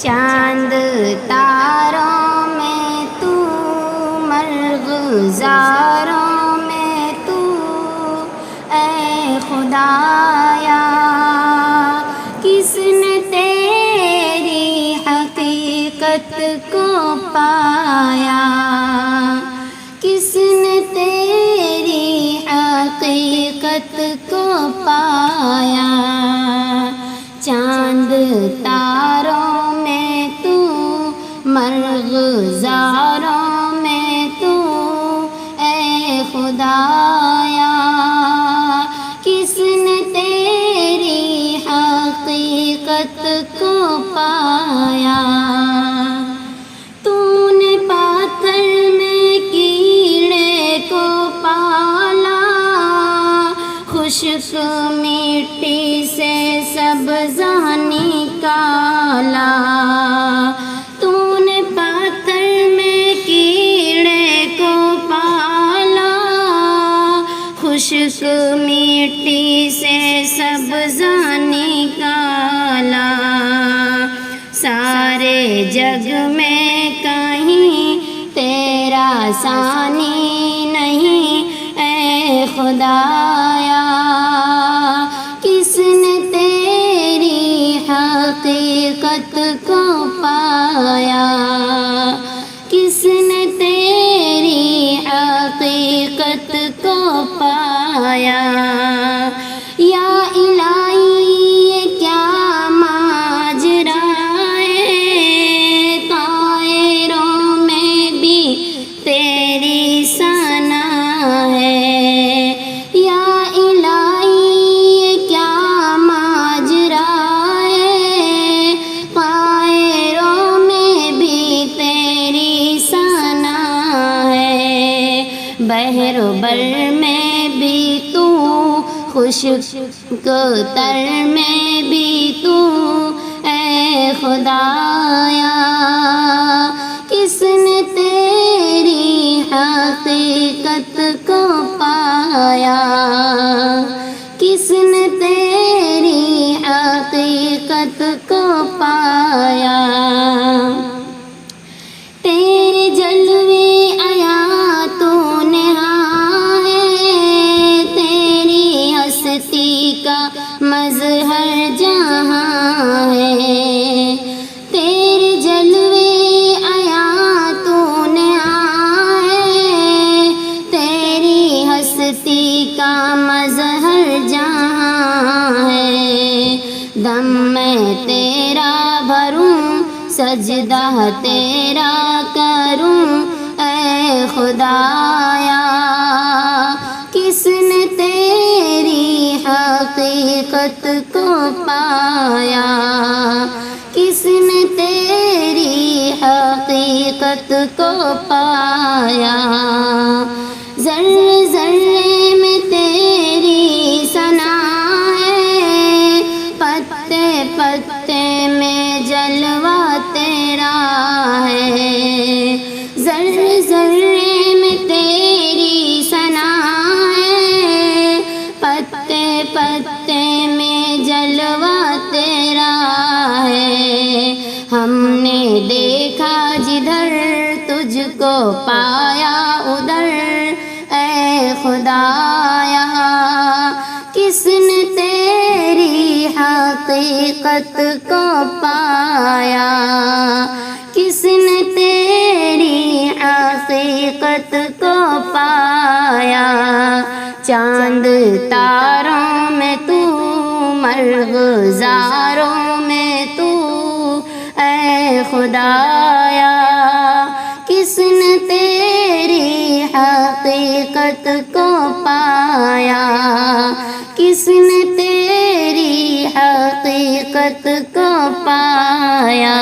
چاند تاروں میں تو، مرغزاروں میں تو، اے خدایا کس نے تیری حقیقت کو پایا، کس نے تیری حقیقت کو پایا، چاند تاروں میں تو، مرغزاروں میں تو، اے خدایا کس نے تیری حقیقت کو پایا، تو نے پاتھر میں کیڑے کو پالا، خشک مٹی سے سبزہ نکالا، تو نے پاتھر میں کیڑے کو پالا، خشک مٹی سے سبزہ نکالا، سارے جگ میں کہیں تیرا ثانی نہیں، اے خدایا کس نے تیری حقیقت کو پایا، کس نے تیری حقیقت کو پایا، یا الہی یہ کیا ماجرا ہے، طائروں میں بھی تیری ثنا ہے، یا الہی یہ کیا ماجرا ہے، طائروں میں بھی تیری ثنا ہے، بحر و بر میں بھی تو، خشک تر میں بھی تو، اے خدایا کس نے تیری حقیقت کو پایا، کس نے تیری حقیقت کو پایا، تیرے جلوے آیاتوں نہاں ہے، تیری ہستی کا مظہر جہاں ہے، تیرے جلوے آیاتوں نہاں ہے، تیری ہستی کا مظہر جہاں ہے، دم میں تیرا بھروں سجدہ تیرا کروں، اے خدایا کس نے تیری حقیقت کو پایا، کس نے تیری حقیقت کو پایا، ذرے ذرے میں تیری ثنا ہے، پتے پتے میں جلوہ تیرا ہے، ذرے ذرے میں تیری ثنا ہے، پتے پتے میں جلوہ تیرا ہے، ہم نے دیکھا جدھر تجھ کو پایا ادھر، اے خدایا کس نے تیری حقیقت کو پایا، کس نے تیری حقیقت کو پایا، چاند تاروں میں تو، مرغزاروں میں تو، اے خدایا کس نے تیری حقیقت کو پایا، کس نے تیری حقیقت کو پایا۔